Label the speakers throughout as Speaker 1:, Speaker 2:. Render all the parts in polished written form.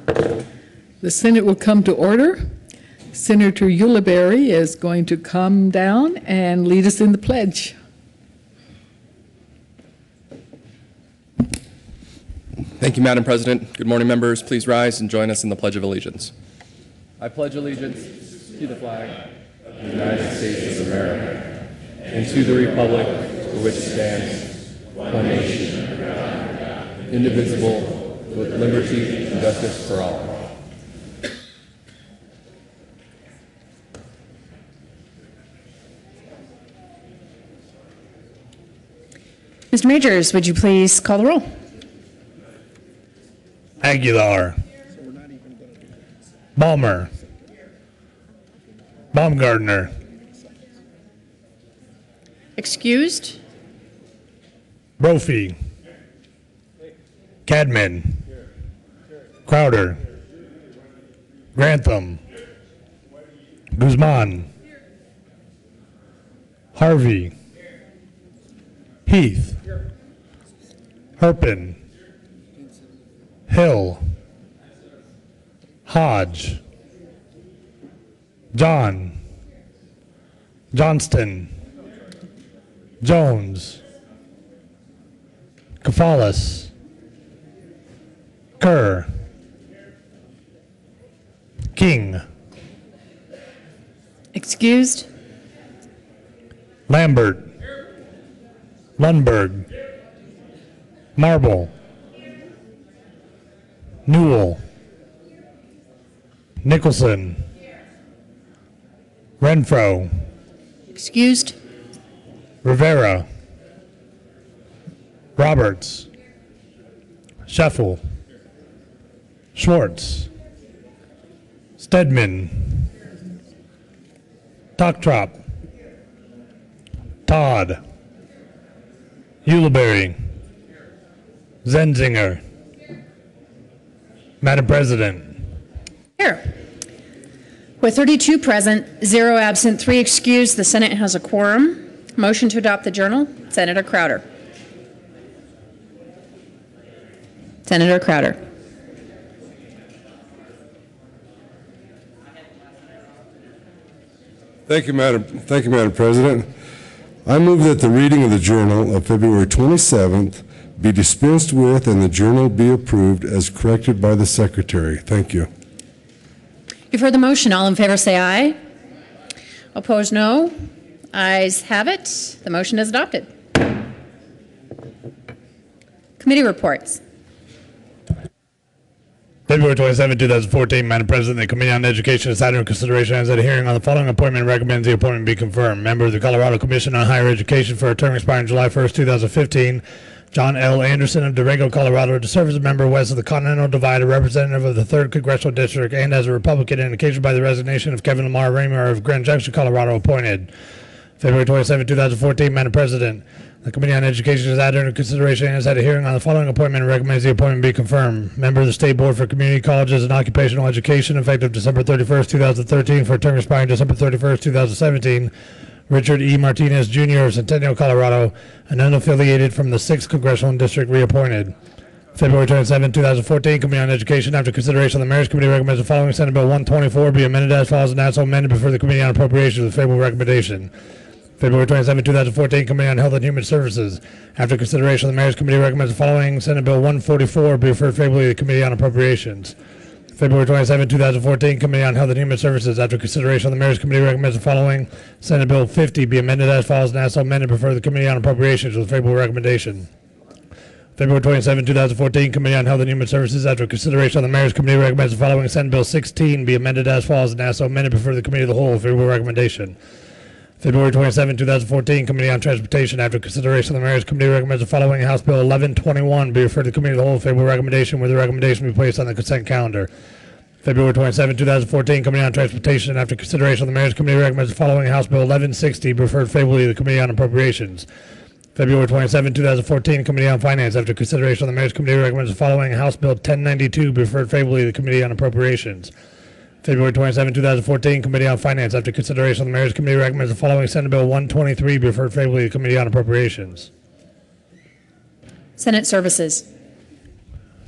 Speaker 1: The Senate will come to order. Senator Ulibarri is going to come down and lead us in the pledge.
Speaker 2: Thank you, Madam President. Good morning, members. Please rise and join us in the Pledge of Allegiance. I pledge allegiance to the flag of the United States of America and to the republic for which it stands, one nation, indivisible, with liberty and justice for all.
Speaker 3: Mr. Majors, would you please call the roll?
Speaker 4: Aguilar. Balmer. Baumgartner.
Speaker 3: Excused?
Speaker 4: Brophy. Cadman. Crowder. Grantham. Guzman. Harvey. Heath. Herpin. Hill. Hodge. John. Johnston. Jones. Kafalis. Kerr. King.
Speaker 3: Excused?
Speaker 4: Lambert. Lundberg. Marble. Newell. Nicholson. Renfro.
Speaker 3: Excused?
Speaker 4: Rivera. Roberts. Scheffel. Schwartz. Stedman. Tocktrop. Todd. Ulibarri. Zenzinger. Madam President.
Speaker 3: Here. With 32 present, 0 absent, 3 excused, the Senate has a quorum. Motion to adopt the journal, Senator Crowder. Senator Crowder.
Speaker 5: Thank you, Madam President. I move that the reading of the journal of February 27th be dispensed with and the journal be approved as corrected by the Secretary. Thank you.
Speaker 3: You've heard the motion. All in favor say aye. Opposed, no. Ayes have it. The motion is adopted. Committee reports.
Speaker 4: February 27, 2014, Madam President, the Committee on Education decided in consideration as at a hearing on the following appointment and recommends the appointment be confirmed. Member of the Colorado Commission on Higher Education for a term expiring July 1st, 2015, John L. Anderson of Durango, Colorado, to serve as a member west of the Continental Divide, a representative of the 3rd Congressional District, and as a Republican, and occasioned by the resignation of Kevin Lamar Raymer of Grand Junction, Colorado, appointed. February 27, 2014, Madam President, the Committee on Education has added into consideration and has had a hearing on the following appointment and recommends the appointment be confirmed. Member of the State Board for Community Colleges and Occupational Education, effective December 31st, 2013, for a term expiring December 31st, 2017, Richard E. Martinez, Jr. of Centennial, Colorado, and unaffiliated from the 6th Congressional District, reappointed. February 27, 2014, Committee on Education, after consideration of the Marriage Committee, recommends the following Senate Bill 124 be amended as follows and as so amended before the Committee on Appropriations with favorable recommendation. February 27, 2014, Committee on Health and Human Services. After consideration of the Marriage Committee, recommends the following Senate Bill 144 be referred favorably to the Committee on Appropriations. February 27, 2014, Committee on Health and Human Services. After consideration of the Marriage Committee, recommends the following Senate Bill 50 be amended as follows and as so amended before the Committee on Appropriations with favorable recommendation. February 27, 2014, Committee on Health and Human Services. After consideration of the Marriage Committee, recommends the following Senate Bill 16 be amended as follows and as so amended before the Committee of the Whole with favorable recommendation. February 27, 2014, Committee on Transportation. After consideration of the Marriage Committee, recommends the following House Bill 1121 be referred to the Committee of the Whole with favorable recommendation, with the recommendation be placed on the consent calendar. February 27, 2014, Committee on Transportation. After consideration of the Marriage Committee, recommends the following House Bill 1160 be referred favorably to the Committee on Appropriations. February 27, 2014, Committee on Finance. After consideration of the Marriage Committee, recommends the following House Bill 1092 be referred favorably to the Committee on Appropriations. February 27, 2014, Committee on Finance. After consideration of the Marriage Committee, recommends the following Senate Bill 123 be referred favorably to the Committee on Appropriations.
Speaker 3: Senate Services.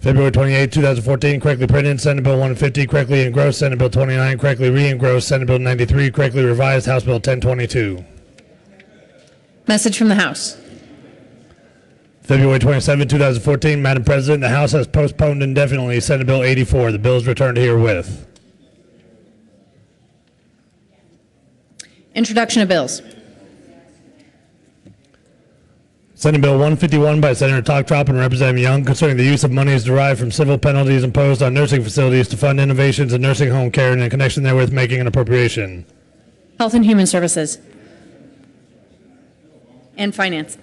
Speaker 4: February 28, 2014, correctly printed, Senate Bill 150, correctly engrossed, Senate Bill 29, correctly re-engrossed, Senate Bill 93, correctly revised, House Bill 1022.
Speaker 3: Message from the House.
Speaker 4: February 27, 2014, Madam President, the House has postponed indefinitely Senate Bill 84. The bill is returned herewith.
Speaker 3: Introduction of bills.
Speaker 4: Senate Bill 151 by Senator Togtrop and Representative Young concerning the use of monies derived from civil penalties imposed on nursing facilities to fund innovations in nursing home care and in connection therewith making an appropriation.
Speaker 3: Health and Human Services. And Finance.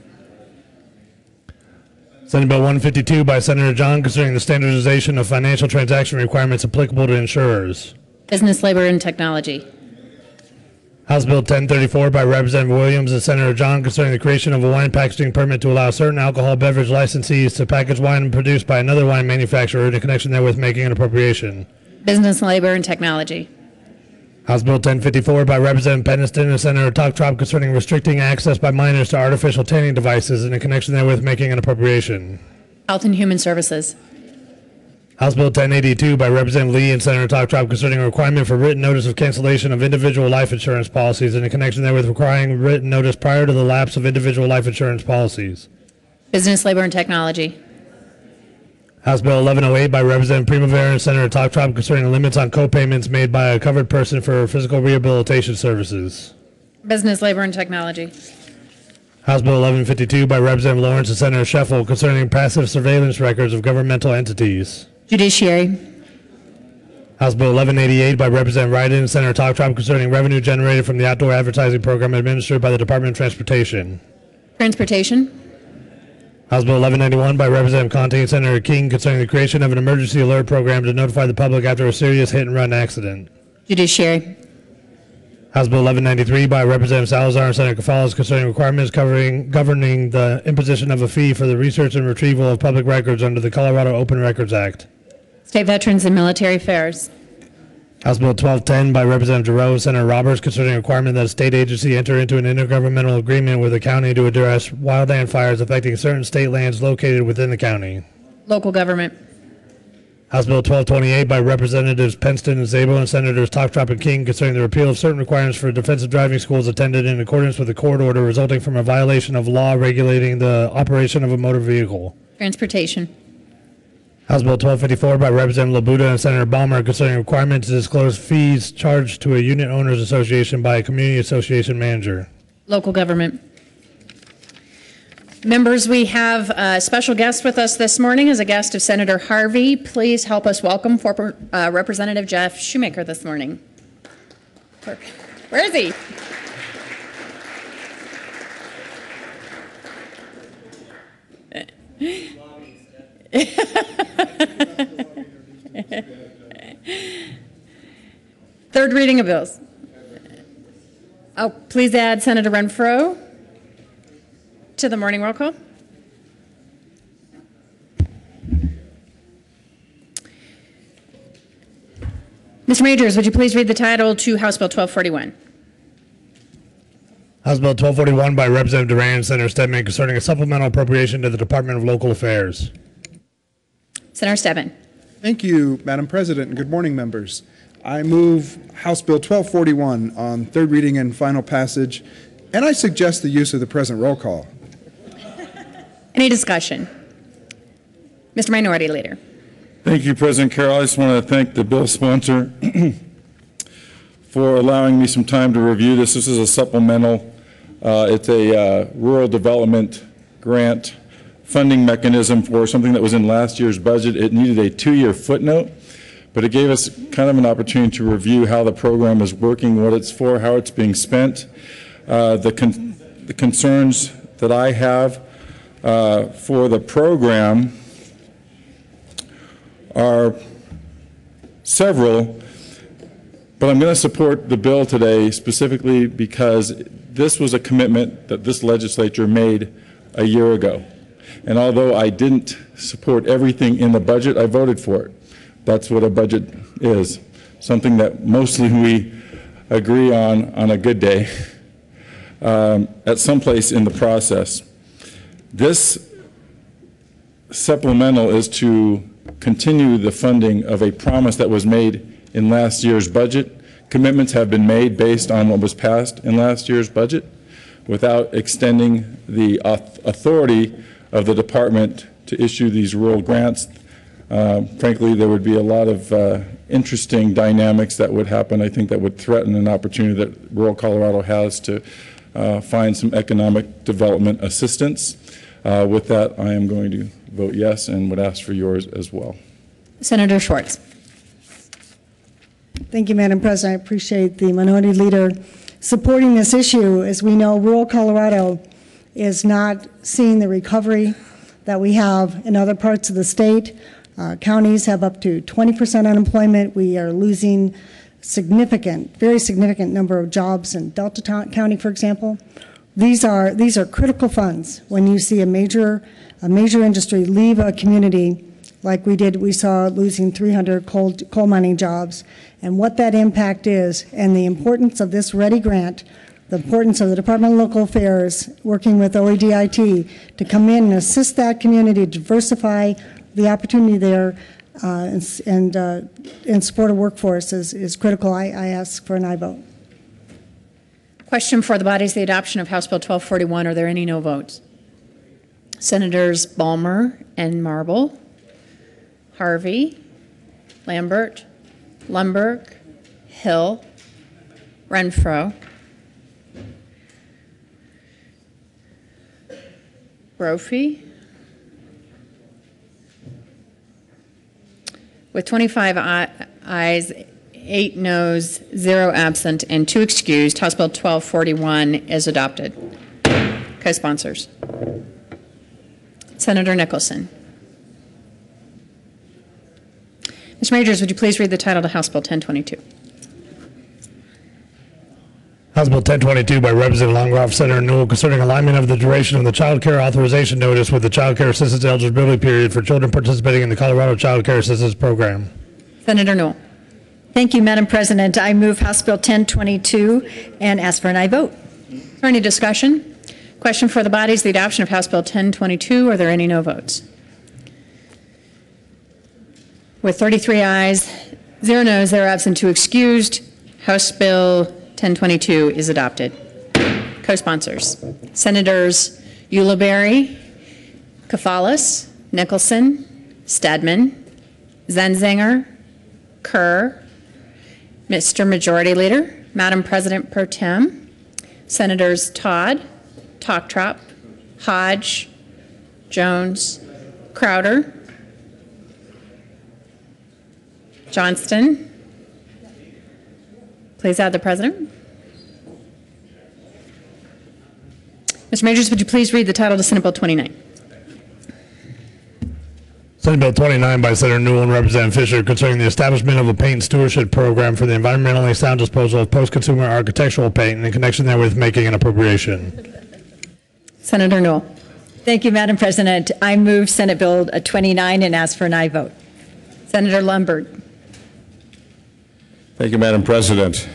Speaker 4: Senate Bill 152 by Senator John concerning the standardization of financial transaction requirements applicable to insurers.
Speaker 3: Business, Labor, and Technology.
Speaker 4: House Bill 1034 by Representative Williams and Senator John concerning the creation of a wine packaging permit to allow certain alcohol beverage licensees to package wine produced by another wine manufacturer in connection therewith making an appropriation.
Speaker 3: Business, Labor, and Technology.
Speaker 4: House Bill 1054 by Representative Peniston and Senator Togtrop concerning restricting access by minors to artificial tanning devices and in connection therewith making an appropriation.
Speaker 3: Health and Human Services.
Speaker 4: House Bill 1082 by Representative Lee and Senator Togtrop concerning a requirement for written notice of cancellation of individual life insurance policies and in connection therewith requiring written notice prior to the lapse of individual life insurance policies.
Speaker 3: Business, Labor, and Technology.
Speaker 4: House Bill 1108 by Representative Primavera and Senator Togtrop concerning limits on co-payments made by a covered person for physical rehabilitation services.
Speaker 3: Business, Labor, and Technology.
Speaker 4: House Bill 1152 by Representative Lawrence and Senator Sheffel concerning passive surveillance records of governmental entities.
Speaker 3: Judiciary.
Speaker 4: House Bill 1188 by Representative Ryden and Senator Togtrop concerning revenue generated from the outdoor advertising program administered by the Department of Transportation.
Speaker 3: Transportation.
Speaker 4: House Bill 1191 by Representative Conte and Senator King concerning the creation of an emergency alert program to notify the public after a serious hit-and-run accident.
Speaker 3: Judiciary.
Speaker 4: House Bill 1193 by Representative Salazar and Senator Cafalas concerning requirements governing the imposition of a fee for the research and retrieval of public records under the Colorado Open Records Act.
Speaker 3: State Veterans and Military Affairs.
Speaker 4: House Bill 1210 by Representative Giroux and Senator Roberts concerning a requirement that a state agency enter into an intergovernmental agreement with the county to address wildland fires affecting certain state lands located within the county.
Speaker 3: Local Government.
Speaker 4: House Bill 1228 by Representatives Penston and Zabel and Senators Togtrop and King concerning the repeal of certain requirements for defensive driving schools attended in accordance with the court order resulting from a violation of law regulating the operation of a motor vehicle.
Speaker 3: Transportation.
Speaker 4: House Bill 1254 by Representative Labuda and Senator Balmer concerning requirement to disclose fees charged to a unit owners association by a community association manager.
Speaker 3: Local Government. Members, we have a special guest with us this morning as a guest of Senator Harvey. Please help us welcome Representative Jeff Shoemaker this morning. Where is he? Third reading of bills. Oh, please add Senator Renfro to the morning roll call. Mr. Majors, would you please read the title to House Bill 1241?
Speaker 4: House Bill 1241 by Representative Duran and Senator Stedman concerning a supplemental appropriation to the Department of Local Affairs.
Speaker 3: Senator Stedman.
Speaker 6: Thank you, Madam President, and good morning, members. I move House Bill 1241 on third reading and final passage, and I suggest the use of the present roll call.
Speaker 3: Any discussion? Mr. Minority Leader.
Speaker 7: Thank you, President Carroll. I just want to thank the bill sponsor for allowing me some time to review this. This is a supplemental. It's a rural development grant funding mechanism for something that was in last year's budget. It needed a 2-year footnote, but it gave us kind of an opportunity to review how the program is working, what it's for, how it's being spent. The concerns that I have for the program are several, but I'm going to support the bill today specifically because this was a commitment that this legislature made a year ago. And although I didn't support everything in the budget, I voted for it. That's what a budget is, something that mostly we agree on a good day at some place in the process. This supplemental is to continue the funding of a promise that was made in last year's budget. Commitments have been made based on what was passed in last year's budget without extending the authority of the department to issue these rural grants. Frankly, there would be a lot of interesting dynamics that would happen. I think that would threaten an opportunity that rural Colorado has to find some economic development assistance. With that, I am going to vote yes and would ask for yours as well.
Speaker 3: Senator Schwartz.
Speaker 8: Thank you, Madam President. I appreciate the minority leader supporting this issue. As we know, rural Colorado is not seeing the recovery that we have in other parts of the state. Counties have up to 20% unemployment. We are losing very significant number of jobs in Delta County, for example. These are critical funds. When you see a major industry leave a community, like we saw losing 300 coal mining jobs, and what that impact is, and the importance of this READY grant, the importance of the Department of Local Affairs working with OEDIT to come in and assist that community, diversify the opportunity there, and support a workforce is critical. I ask for an aye vote.
Speaker 3: Question for the body is the adoption of House Bill 1241. Are there any no votes? Senators Balmer and Marble, Harvey, Lambert, Lundberg, Hill, Renfro, Brophy. With 25 ayes, 8 noes, 0 absent, and 2 excused, House Bill 1241 is adopted. Co-sponsors. Senator Nicholson. Mr. Majors, would you please read the title to House Bill 1022?
Speaker 4: House Bill 1022 by Representative Longroff, Senator Newell, concerning alignment of the duration of the child care authorization notice with the child care assistance eligibility period for children participating in the Colorado Child Care Assistance Program.
Speaker 3: Senator Newell.
Speaker 9: Thank you, Madam President. I move House Bill 1022 and ask for an aye vote.
Speaker 3: Is there any discussion? Question for the body is the adoption of House Bill 1022. Are there any no votes? With 33 ayes, 0 noes, 0 absent, 2 excused, House Bill 1022 is adopted. Co-sponsors. Senators Ulibarri, Kafalas, Nicholson, Stedman, Zenzinger, Kerr, Mr. Majority Leader, Madam President Pro Tem, Senators Todd, Talktrop, Hodge, Jones, Crowder, Johnston. Please add the President. Mr. Majors, would you please read the title to Senate Bill 29?
Speaker 4: Senate Bill 29 by Senator Newell and Representative Fisher concerning the establishment of a paint stewardship program for the environmentally sound disposal of post-consumer architectural paint and in connection therewith making an appropriation.
Speaker 3: Senator Newell.
Speaker 9: Thank you, Madam President. I move Senate Bill 29 and ask for an aye vote.
Speaker 3: Senator Lundberg.
Speaker 10: Thank you, Madam President.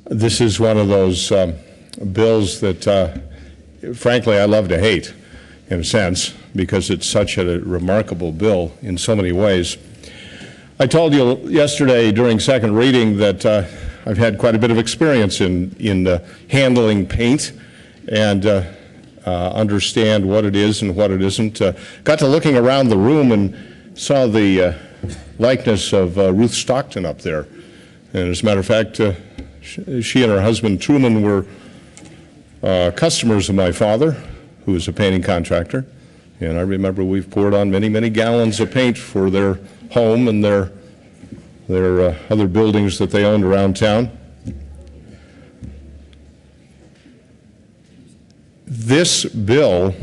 Speaker 10: This is one of those bills that, frankly, I love to hate, in a sense, because it's such a remarkable bill in so many ways. I told you yesterday during second reading that I've had quite a bit of experience in handling paint and understand what it is and what it isn't. Got to looking around the room and saw the likeness of Ruth Stockton up there. And as a matter of fact, she and her husband Truman were customers of my father, who was a painting contractor. And I remember we've poured on many, many gallons of paint for their home and their other buildings that they owned around town. This bill,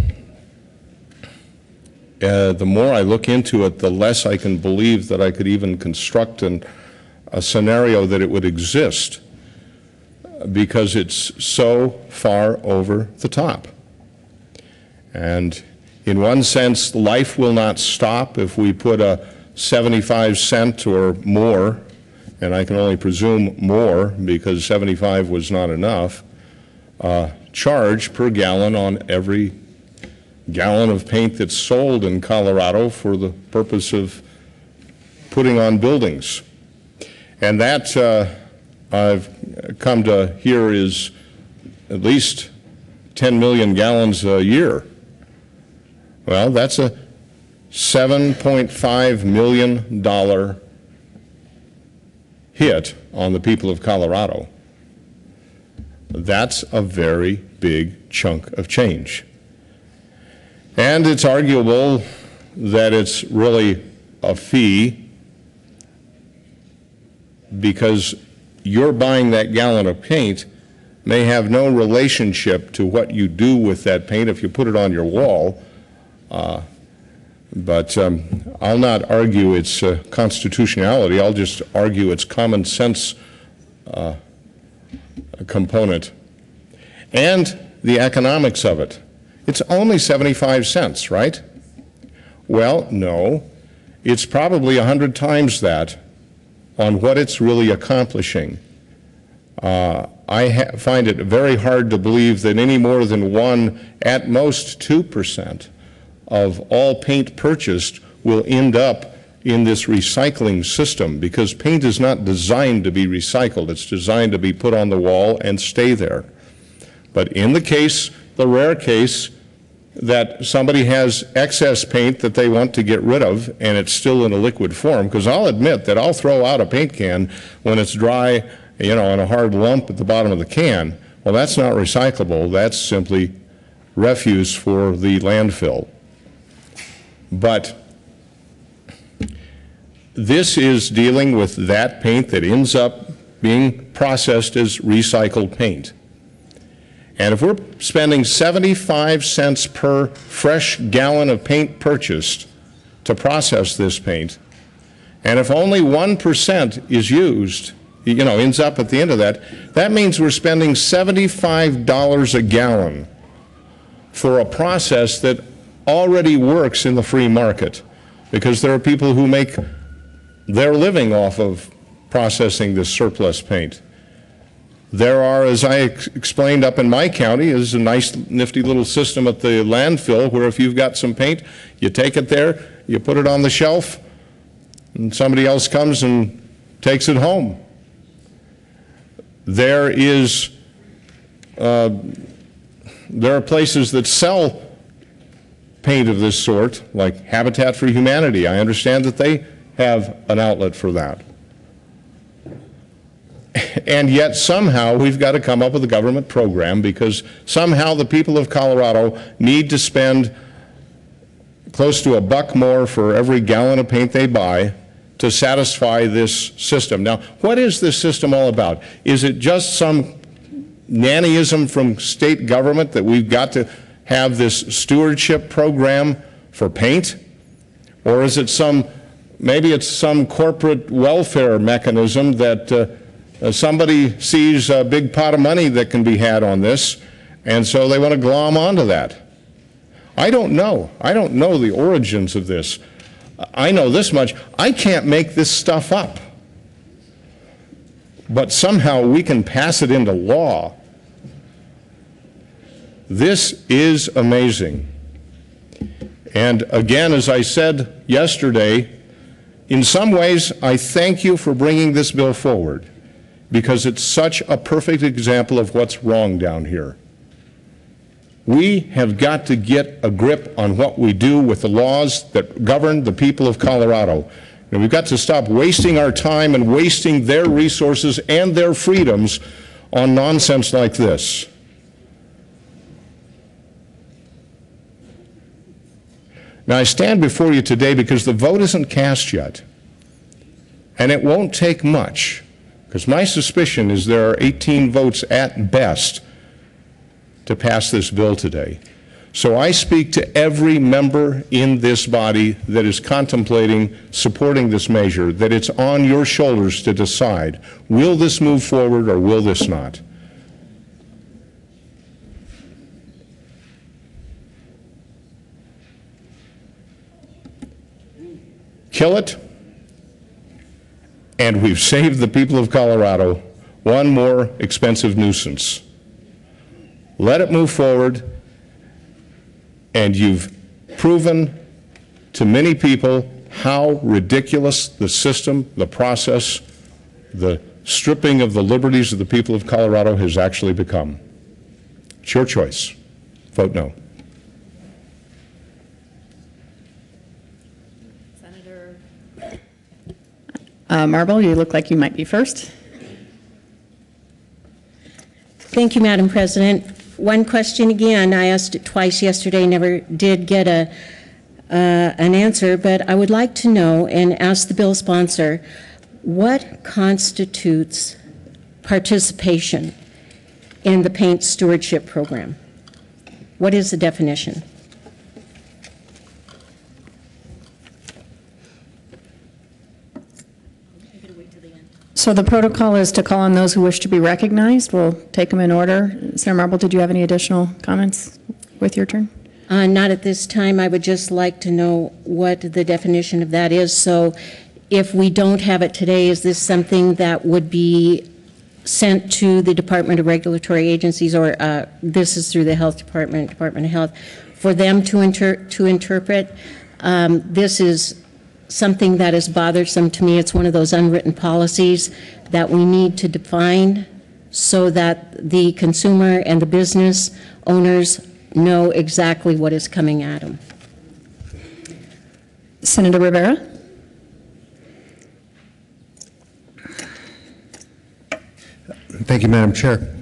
Speaker 10: the more I look into it, the less I can believe that I could even construct a scenario that it would exist, because it's so far over the top. And in one sense, life will not stop if we put a 75-cent or more, and I can only presume more because 75 was not enough, charge per gallon on every gallon of paint that's sold in Colorado for the purpose of putting on buildings. And that, I've come to hear, is at least 10 million gallons a year. Well, that's a $7.5 million hit on the people of Colorado. That's a very big chunk of change. And it's arguable that it's really a fee because you're buying that gallon of paint may have no relationship to what you do with that paint if you put it on your wall. But I'll not argue its constitutionality. I'll just argue its common sense component and the economics of it. It's only 75 cents, right? Well, no. It's probably 100 times that on what it's really accomplishing. I find it very hard to believe that any more than 1, at most 2% of all paint purchased will end up in this recycling system, because paint is not designed to be recycled. It's designed to be put on the wall and stay there. But in the case, the rare case, that somebody has excess paint that they want to get rid of and it's still in a liquid form, because I'll admit that I'll throw out a paint can when it's dry, you know, on a hard lump at the bottom of the can. Well, that's not recyclable. That's simply refuse for the landfill. But this is dealing with that paint that ends up being processed as recycled paint. And if we're spending 75 cents per fresh gallon of paint purchased to process this paint, and if only 1% is used, you know, ends up at the end of that, that means we're spending $75 a gallon for a process that already works in the free market, because there are people who make their living off of processing this surplus paint. There are, as I explained up in my county, is a nice nifty little system at the landfill where if you've got some paint, you take it there, you put it on the shelf, and somebody else comes and takes it home. There are places that sell paint of this sort, like Habitat for Humanity. I understand that they have an outlet for that. And yet somehow we've got to come up with a government program, because somehow the people of Colorado need to spend close to $1 more for every gallon of paint they buy to satisfy this system. Now, what is this system all about? Is it just some nannyism from state government that we've got to have this stewardship program for paint? Or is it maybe it's some corporate welfare mechanism that somebody sees a big pot of money that can be had on this, and so they want to glom onto that. I don't know. I don't know the origins of this. I know this much. I can't make this stuff up. But somehow we can pass it into law. This is amazing. And again, as I said yesterday, in some ways, I thank you for bringing this bill forward, because it's such a perfect example of what's wrong down here. We have got to get a grip on what we do with the laws that govern the people of Colorado. And we've got to stop wasting our time and wasting their resources and their freedoms on nonsense like this. Now, I stand before you today because the vote isn't cast yet, and it won't take much. Because my suspicion is there are 18 votes at best to pass this bill today. So I speak to every member in this body that is contemplating supporting this measure, that it's on your shoulders to decide, will this move forward or will this not? Kill it, and we've saved the people of Colorado one more expensive nuisance. Let it move forward, and you've proven to many people how ridiculous the system, the process, the stripping of the liberties of the people of Colorado has actually become. It's your choice. Vote no.
Speaker 3: Senator Marble, you look like you might be first.
Speaker 11: Thank you, Madam President. One question again. I asked it twice yesterday, never did get an answer, but I would like to know and ask the bill sponsor, what constitutes participation in the paint stewardship program? What is the definition?
Speaker 3: So the protocol is to call on those who wish to be recognized. We'll take them in order. Senator Marble, did you have any additional comments with your turn?
Speaker 11: Not at this time. I would just like to know what the definition of that is. So if we don't have it today, is this something that would be sent to the Department of Regulatory Agencies, or this is through the Health Department, Department of Health, for them to interpret? This is something that is bothersome to me. It's one of those unwritten policies that we need to define so that the consumer and the business owners know exactly what is coming at them.
Speaker 3: Senator Rivera.
Speaker 12: Thank you, Madam Chair.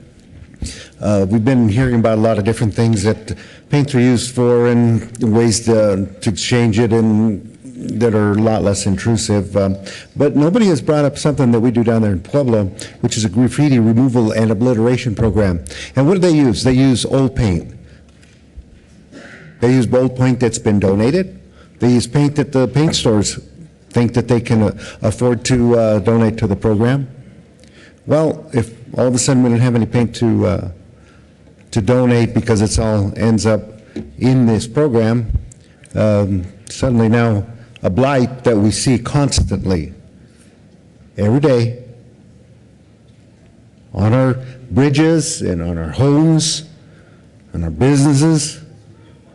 Speaker 12: We've been hearing about a lot of different things that paints are used for and ways to exchange it and that are a lot less intrusive. But nobody has brought up something that we do down there in Pueblo, which is a graffiti removal and obliteration program. And what do they use? They use old paint. They use old paint that's been donated. They use paint that the paint stores think that they can afford to donate to the program. Well, if all of a sudden we don't have any paint to donate because it's all ends up in this program, suddenly now a blight that we see constantly, every day, on our bridges and on our homes and our businesses,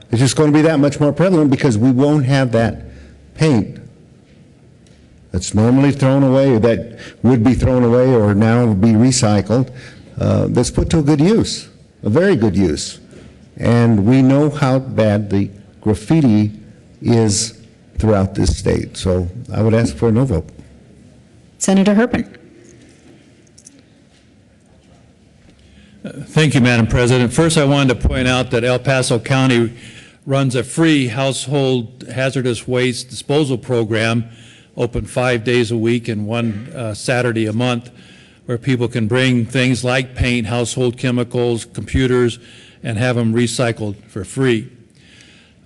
Speaker 12: it's just going to be that much more prevalent because we won't have that paint that's normally thrown away, or that would be thrown away or now will be recycled, that's put to a good use, a very good use. And we know how bad the graffiti is throughout this state. So I would ask for a no vote.
Speaker 3: Senator Herpin.
Speaker 13: Thank you, Madam President. First, I wanted to point out that El Paso County runs a free household hazardous waste disposal program, open 5 days a week and one Saturday a month, where people can bring things like paint, household chemicals, computers, and have them recycled for free.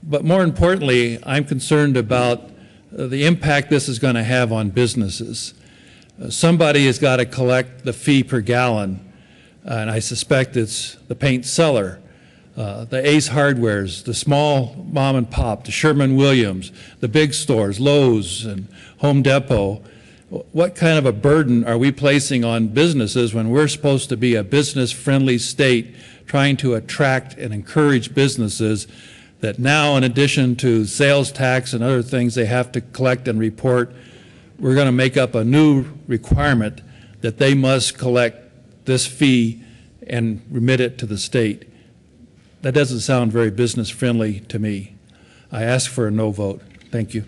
Speaker 13: But more importantly, I'm concerned about the impact this is going to have on businesses. Somebody has got to collect the fee per gallon, and I suspect it's the paint seller, the Ace Hardwares, the small mom and pop, the Sherman-Williams, the big stores, Lowe's and Home Depot. What kind of a burden are we placing on businesses when we're supposed to be a business-friendly state trying to attract and encourage businesses that now, in addition to sales tax and other things they have to collect and report, we're going to make up a new requirement that they must collect this fee and remit it to the state. That doesn't sound very business-friendly to me. I ask for a no vote. Thank you.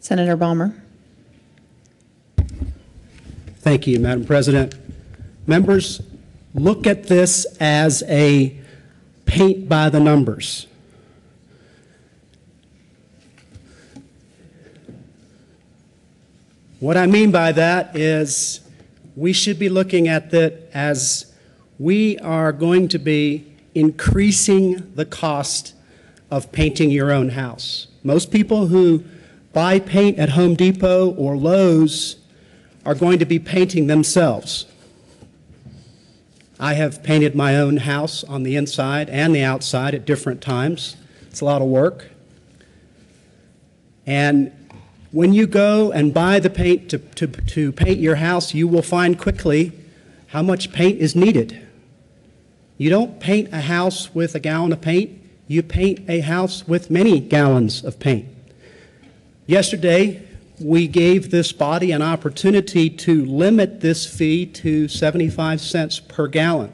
Speaker 3: Senator Balmer.
Speaker 14: Thank you, Madam President. Members, look at this as a paint by the numbers. What I mean by that is we should be looking at that as we are going to be increasing the cost of painting your own house. Most people who buy paint at Home Depot or Lowe's are going to be painting themselves. I have painted my own house on the inside and the outside at different times. It's a lot of work. And when you go and buy the paint to paint your house, you will find quickly how much paint is needed. You don't paint a house with a gallon of paint. You paint a house with many gallons of paint. Yesterday, we gave this body an opportunity to limit this fee to 75 cents per gallon.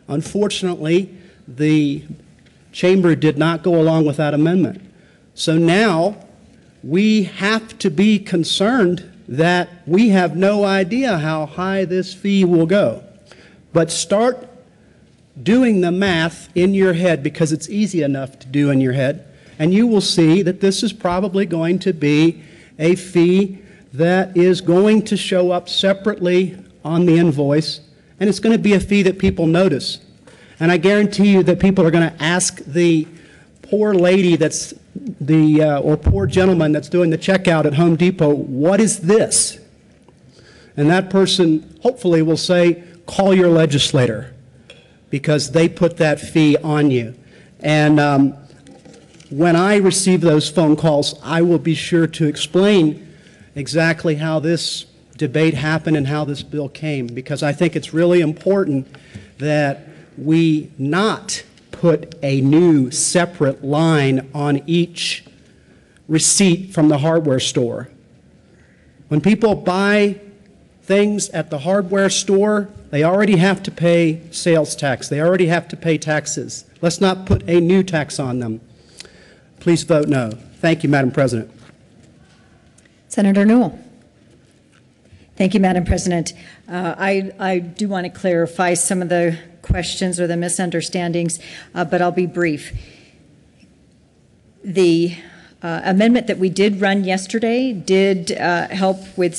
Speaker 14: Unfortunately, the chamber did not go along with that amendment. So now we have to be concerned that we have no idea how high this fee will go. But start doing the math in your head, because it's easy enough to do in your head, and you will see that this is probably going to be a fee that is going to show up separately on the invoice, and it's going to be a fee that people notice. And I guarantee you that people are going to ask the poor lady that's or poor gentleman that's doing the checkout at Home Depot, what is this? And that person hopefully will say, call your legislator, because they put that fee on you. And when I receive those phone calls, I will be sure to explain exactly how this debate happened and how this bill came, because I think it's really important that we not put a new separate line on each receipt from the hardware store. When people buy things at the hardware store, they already have to pay sales tax. They already have to pay taxes. Let's not put a new tax on them. Please vote no. Thank you, Madam President.
Speaker 9: Senator Newell. Thank you, Madam President. I do want to clarify some of the questions or the misunderstandings, but I'll be brief. The amendment that we did run yesterday did help with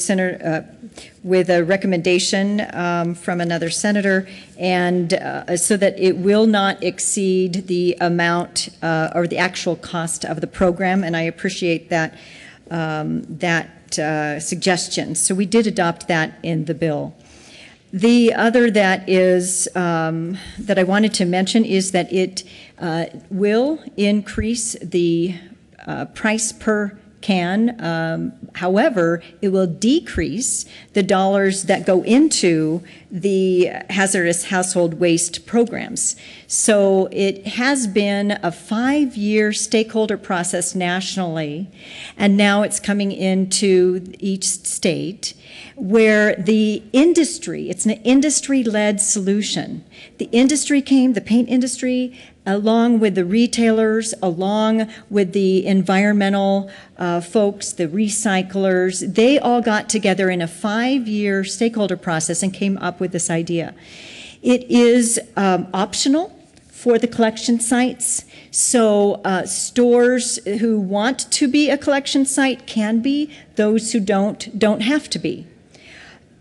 Speaker 9: with a recommendation from another senator, and so that it will not exceed the amount or the actual cost of the program, and I appreciate that suggestion. So we did adopt that in the bill. The other that is that I wanted to mention is that it will increase the price per can. However, it will decrease the dollars that go into the hazardous household waste programs. So it has been a 5-year stakeholder process nationally, and now it's coming into each state, where the industry, it's an industry-led solution. The industry came, the paint industry, along with the retailers, along with the environmental folks, the recyclers, they all got together in a 5-year stakeholder process and came up with this idea. It is optional for the collection sites, so stores who want to be a collection site can be, those who don't have to be.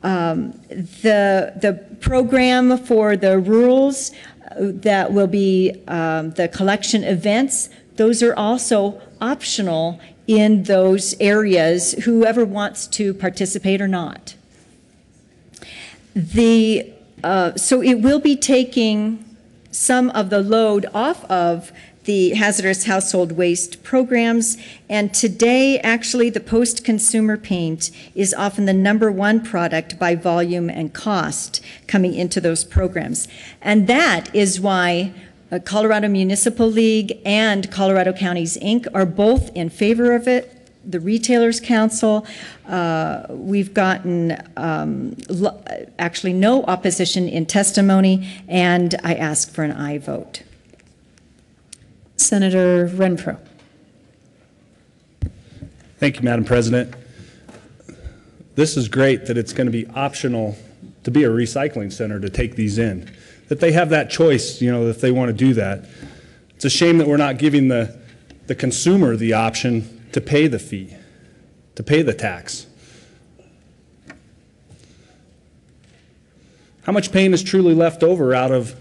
Speaker 9: The program for the rurals that will be the collection events, those are also optional in those areas, whoever wants to participate or not. So it will be taking some of the load off of the hazardous household waste programs, and today actually the post-consumer paint is often the #1 product by volume and cost coming into those programs. And that is why Colorado Municipal League and Colorado Counties, Inc. are both in favor of it. The Retailers Council, we've gotten actually no opposition in testimony, and I ask for an aye vote. Senator Renfro.
Speaker 15: Thank you, Madam President. This is great that it's going to be optional to be a recycling center to take these in, that they have that choice, you know, if they want to do that. It's a shame that we're not giving the consumer the option to pay the fee, to pay the tax. How much paint is truly left over out of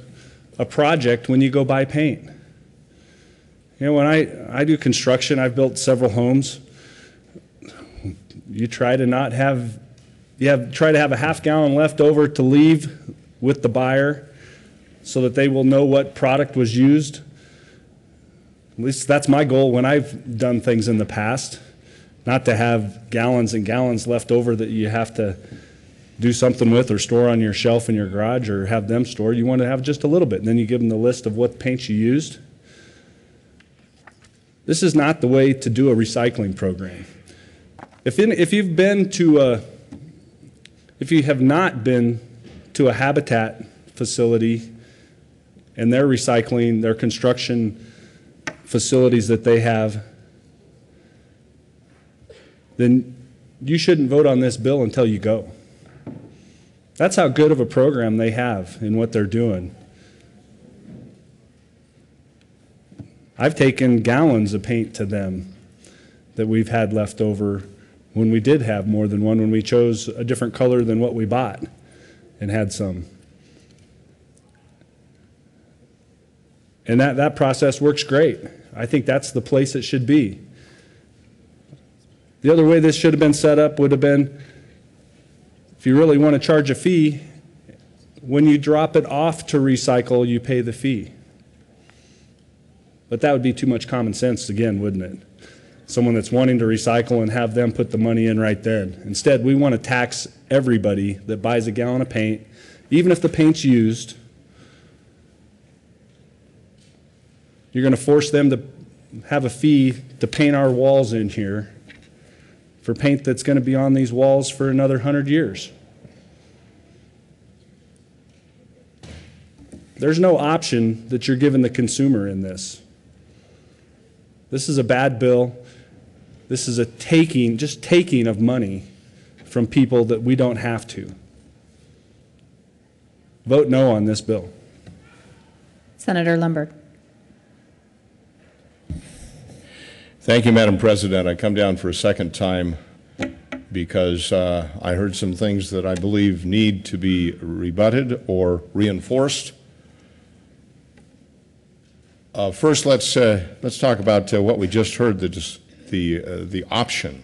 Speaker 15: a project when you go buy paint? You know, when I do construction, I've built several homes. You try to not have, try to have a half gallon left over to leave with the buyer so that they will know what product was used. At least that's my goal when I've done things in the past, not to have gallons and gallons left over that you have to do something with or store on your shelf in your garage or have them stored. You want to have just a little bit, and then you give them the list of what paints you used. This is not the way to do a recycling program. If you have not been to a Habitat facility and their recycling, their construction facilities that they have, then you shouldn't vote on this bill until you go. That's how good of a program they have in what they're doing. I've taken gallons of paint to them that we've had left over when we did have more than one, when we chose a different color than what we bought and had some. And that process works great. I think that's the place it should be. The other way this should have been set up would have been, if you really want to charge a fee, when you drop it off to recycle, you pay the fee. But that would be too much common sense again, wouldn't it? Someone that's wanting to recycle and have them put the money in right then. Instead, we want to tax everybody that buys a gallon of paint, even if the paint's used. You're going to force them to have a fee to paint our walls in here for paint that's going to be on these walls for another 100 years. There's no option that you're giving the consumer in this. This is a bad bill. This is a taking of money from people that we don't have to. Vote no on this bill.
Speaker 3: Senator Lundberg.
Speaker 10: Thank you, Madam President. I come down for a second time because I heard some things that I believe need to be rebutted or reinforced. First, let's talk about what we just heard, the option.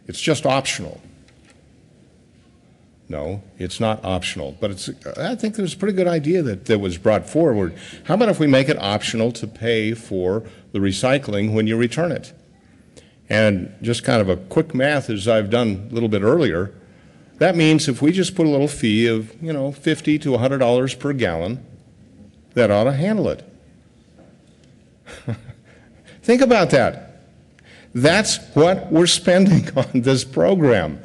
Speaker 10: It's just optional. No, it's not optional, but I think there's a pretty good idea that was brought forward. How about if we make it optional to pay for the recycling when you return it? And just kind of a quick math, as I've done a little bit earlier, that means if we just put a little fee of, $50 to $100 per gallon, that ought to handle it. Think about that. That's what we're spending on this program.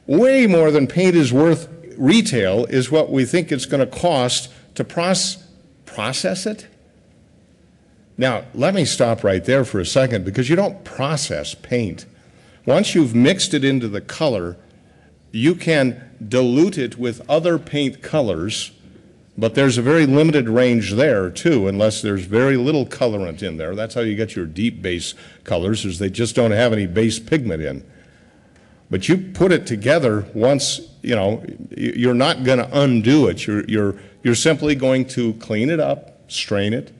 Speaker 10: Way more than paint is worth retail is what we think it's going to cost to process it. Now, let me stop right there for a second, because you don't process paint. Once you've mixed it into the color, you can dilute it with other paint colors, but there's a very limited range there, too, unless there's very little colorant in there. That's how you get your deep base colors, is they just don't have any base pigment in. But you put it together once, you're not going to undo it. You're simply going to clean it up, strain it,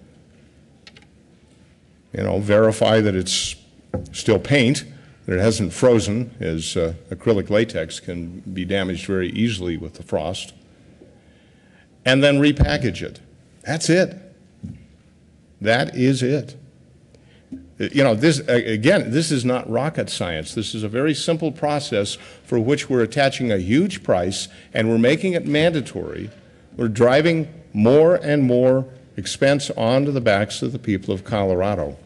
Speaker 10: verify that it's still paint, that it hasn't frozen, as acrylic latex can be damaged very easily with the frost, and then repackage it. That's it. That is it. This is not rocket science. This is a very simple process for which we're attaching a huge price, and we're making it mandatory. We're driving more and more expense onto the backs of the people of Colorado.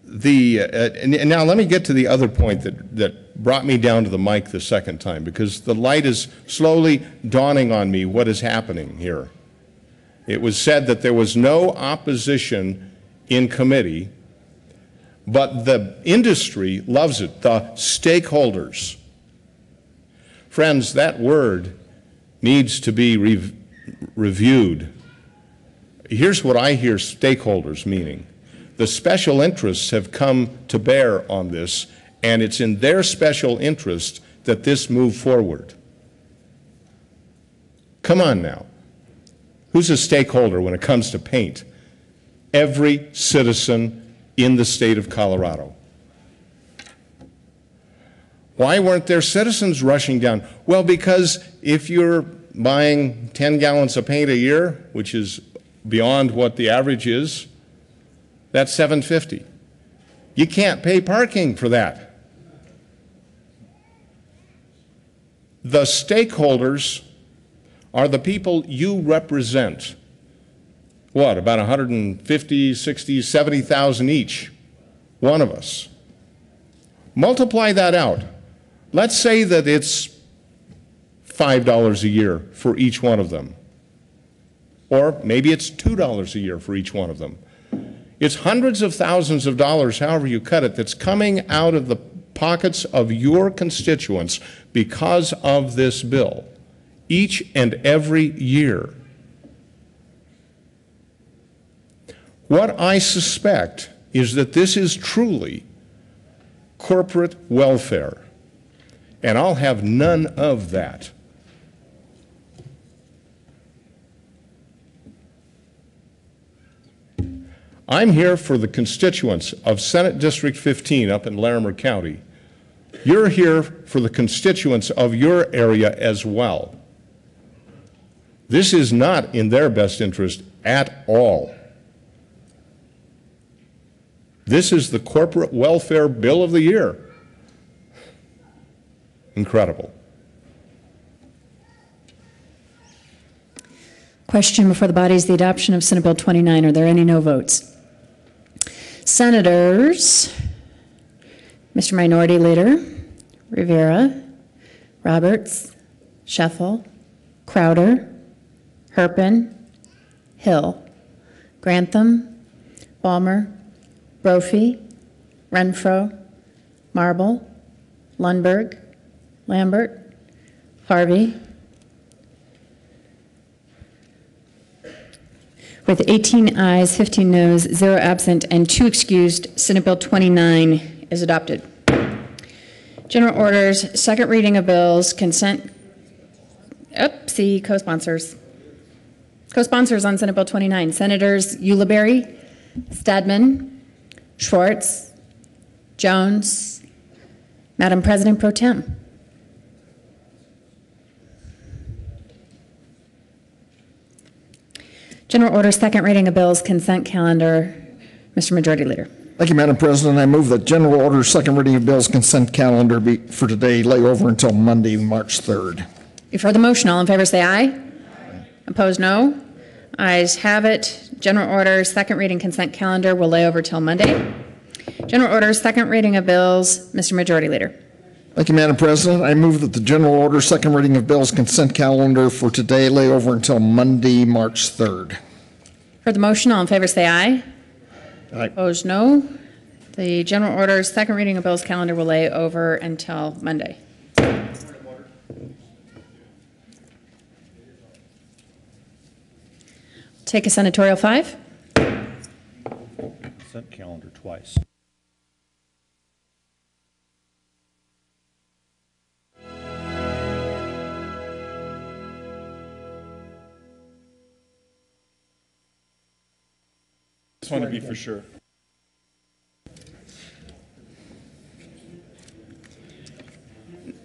Speaker 10: And now let me get to the other point that brought me down to the mic the second time, because the light is slowly dawning on me what is happening here. It was said that there was no opposition in committee, but the industry loves it, the stakeholders. Friends, that word needs to be reviewed. Here's what I hear stakeholders meaning. The special interests have come to bear on this, and it's in their special interest that this move forward. Come on now. Who's a stakeholder when it comes to paint? Every citizen in the state of Colorado. Why weren't there citizens rushing down? Well, because if you're buying 10 gallons of paint a year, which is beyond what the average is, that's $7.50. You can't pay parking for that. The stakeholders are the people you represent. What, about 150, 60, 70,000 each, one of us. Multiply that out. Let's say that it's $5 a year for each one of them. Or maybe it's $2 a year for each one of them. It's hundreds of thousands of dollars, however you cut it, that's coming out of the pockets of your constituents because of this bill, each and every year. What I suspect is that this is truly corporate welfare, and I'll have none of that. I'm here for the constituents of Senate District 15 up in Larimer County. You're here for the constituents of your area as well. This is not in their best interest at all. This is the corporate welfare bill of the year. Incredible.
Speaker 3: Question before the body is the adoption of Senate Bill 29. Are there any no votes? Senators, Mr. Minority Leader, Rivera, Roberts, Scheffel, Crowder, Herpin, Hill, Grantham, Balmer, Brophy, Renfro, Marble, Lundberg, Lambert, Harvey. With 18 ayes, 15 noes, 0 absent, and 2 excused, Senate Bill 29 is adopted. General orders, second reading of bills, consent. See co-sponsors. Co-sponsors on Senate Bill 29, Senators Ulibarri, Stadman, Schwartz, Jones, Madam President Pro Tem. General order, second reading of bills, consent calendar. Mr. Majority Leader.
Speaker 16: Thank you, Madam President. I move that general order, second reading of bills, consent calendar be for today lay over until Monday, March 3rd.
Speaker 3: You've heard the motion. All in favor say aye. Aye. Opposed, no. Ayes have it. General order, second reading consent calendar will lay over till Monday. General order, second reading of bills. Mr. Majority Leader.
Speaker 16: Thank you, Madam President. I move that the general order, second reading of bills, consent calendar for today lay over until Monday, March 3rd.
Speaker 3: Heard the motion. All in favor say aye.
Speaker 16: Aye.
Speaker 3: Opposed, no. The general order, second reading of bills calendar will lay over until Monday. Take a senatorial 5.
Speaker 15: Consent calendar twice. Just want to be for sure.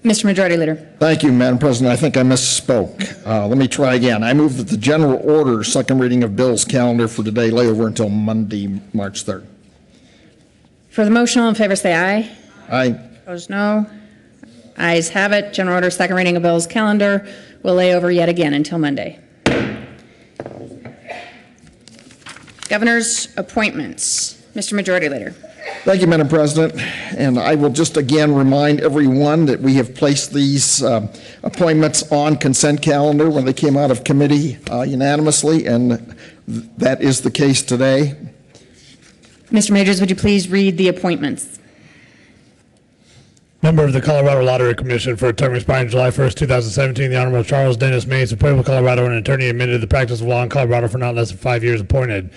Speaker 3: Mr. Majority Leader.
Speaker 16: Thank you, Madam President. I think I misspoke. Let me try again. I move that the general order, second reading of bills calendar for today lay over until Monday, March 3rd.
Speaker 3: For the motion, all in favor say aye.
Speaker 16: Aye.
Speaker 3: Opposed, no. Ayes have it. General order, second reading of bills calendar will lay over yet again until Monday. Governor's appointments. Mr. Majority Leader.
Speaker 16: Thank you, Madam President. And I will just again remind everyone that we have placed these appointments on consent calendar when they came out of committee unanimously, and that is the case today.
Speaker 3: Mr. Majors, would you please read the appointments?
Speaker 4: Member of the Colorado Lottery Commission for a term expiring July 1st, 2017, the Honorable Charles Dennis Mays of Pueblo, Colorado, an attorney admitted to the practice of law in Colorado for not less than 5 years, appointed.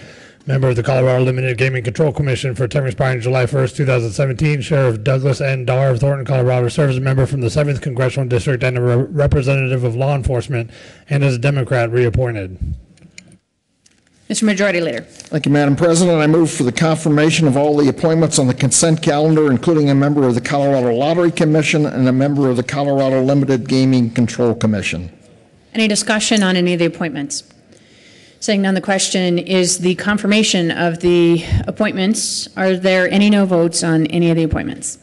Speaker 4: Member of the Colorado Limited Gaming Control Commission for a term expiring July 1st, 2017, Sheriff Douglas N. Darr of Thornton, Colorado, serves as a member from the 7th Congressional District and a representative of law enforcement, and as a Democrat, reappointed.
Speaker 3: Mr. Majority Leader.
Speaker 16: Thank you, Madam President. I move for the confirmation of all the appointments on the consent calendar, including a member of the Colorado Lottery Commission and a member of the Colorado Limited Gaming Control Commission.
Speaker 3: Any discussion on any of the appointments? Seeing none, the question is the confirmation of the appointments. Are there any no votes on any of the appointments?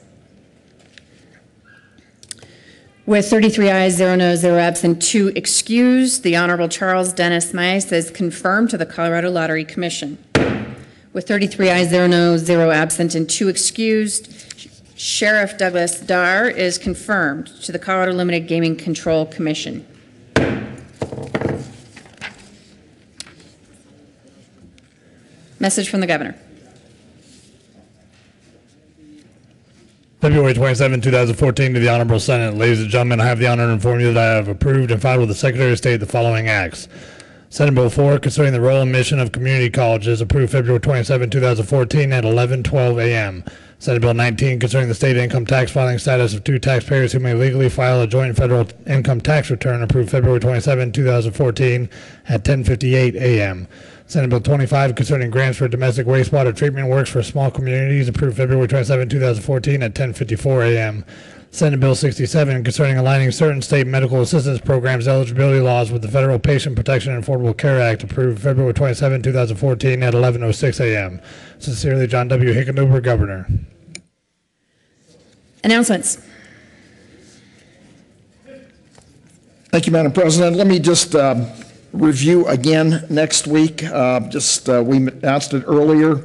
Speaker 3: With 33 ayes, 0 noes, 0 absent, 2 excused, the Honorable Charles Dennis Mice is confirmed to the Colorado Lottery Commission. With 33 ayes, 0 noes, 0 absent, and 2 excused, Sheriff Douglas Dar is confirmed to the Colorado Limited Gaming Control Commission. Message from the governor.
Speaker 4: February 27, 2014, to the Honorable Senate. Ladies and gentlemen, I have the honor to inform you that I have approved and filed with the Secretary of State the following acts. Senate Bill 4, concerning the role and mission of community colleges, approved February 27, 2014 at 11:12 a.m. Senate Bill 19, concerning the state income tax filing status of 2 taxpayers who may legally file a joint federal income tax return, approved February 27, 2014 at 10:58 a.m. Senate Bill 25, concerning grants for domestic wastewater treatment works for small communities, approved February 27, 2014 at 10:54 a.m. Senate Bill 67, concerning aligning certain state medical assistance programs eligibility laws with the Federal Patient Protection and Affordable Care Act, approved February 27, 2014 at 11:06 a.m. Sincerely, John W. Hickenlooper, Governor.
Speaker 3: Announcements.
Speaker 16: Thank you, Madam President. Let me just review again next week. We announced it earlier.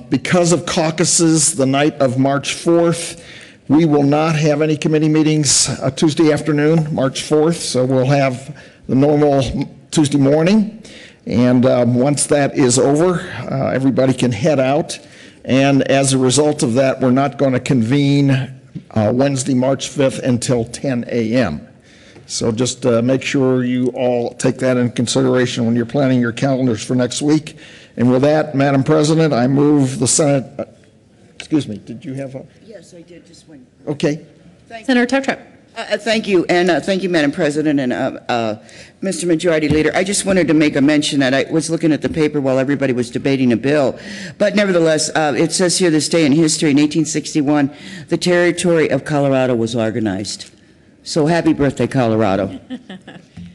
Speaker 16: Because of caucuses the night of March 4th, we will not have any committee meetings Tuesday afternoon, March 4th, so we'll have the normal Tuesday morning. And once that is over, everybody can head out. And as a result of that, we're not going to convene Wednesday, March 5th until 10 a.m. So just make sure you all take that into consideration when you're planning your calendars for next week. And with that, Madam President, I move the Senate. Excuse me, did you have a?
Speaker 17: Yes, I did, just one.
Speaker 16: Okay.
Speaker 3: Senator Teptrap.
Speaker 17: Thank you, and thank you, Madam President, and Mr. Majority Leader. I just wanted to make a mention that I was looking at the paper while everybody was debating a bill, but nevertheless, it says here this day in history, in 1861, the territory of Colorado was organized. So happy birthday, Colorado.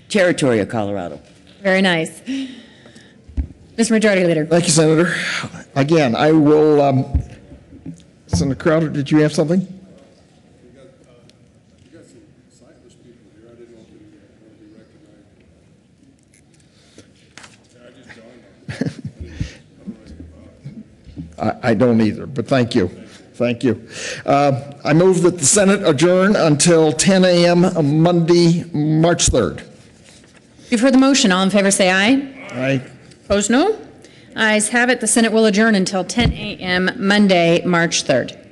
Speaker 17: Territory of Colorado.
Speaker 3: Very nice. Mr. Majority Leader.
Speaker 16: Thank you, Senator. Again, I will, Senator Crowder, did you have something? I don't either, but thank you. Thank you. I move that the Senate adjourn until 10 a.m. Monday, March 3rd.
Speaker 3: You've heard the motion. All in favor say aye.
Speaker 16: Aye.
Speaker 3: Opposed, no. Ayes have it. The Senate will adjourn until 10 a.m. Monday, March 3rd.